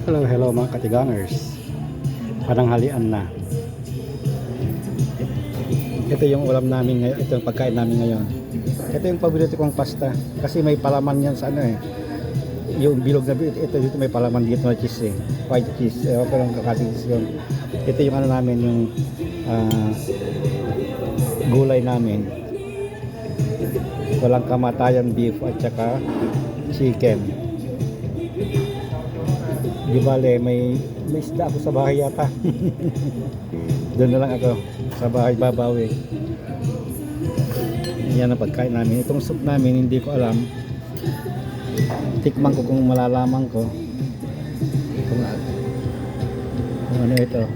Hello, hello mga katigangers. Pananghalian na. Ito yung ulam namin ngayon, ito yung pagkain namin ngayon. Ito yung paborito kong pasta kasi may palaman yan sa ano eh. Yung bilog na bilog, ito dito may palaman dito na cheese eh. White cheese, pero kakating cheese yun. Ito yung ano namin, yung gulay namin. Walang kamatayan beef at saka chicken. Di bale, may isda ako sa bahay yata. Doon na lang ako sa bahay babawi. Yan ang pagkain namin. Itong soup namin hindi ko alam. Tikman ko kung malalaman ko kung ano ito.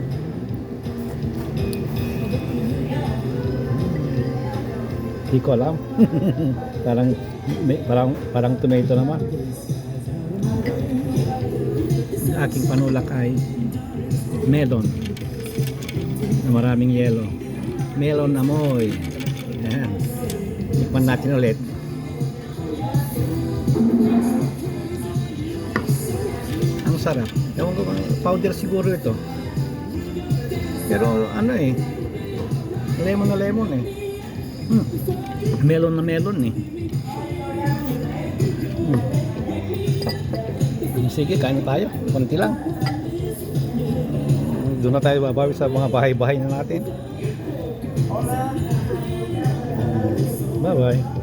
Hindi ko alam. parang tomato naman. Aking panulak ay melon na maraming yelo. Melon amoy. Ayan. Tikman natin ulit. Ang sarap. Ewan ko kung powder siguro ito. Pero ano eh. Lemon na lemon eh. Melon na melon eh. Sige, kain na tayo. Konti lang. Doon na tayo babawi sa mga bahay-bahay na natin. Bye-bye.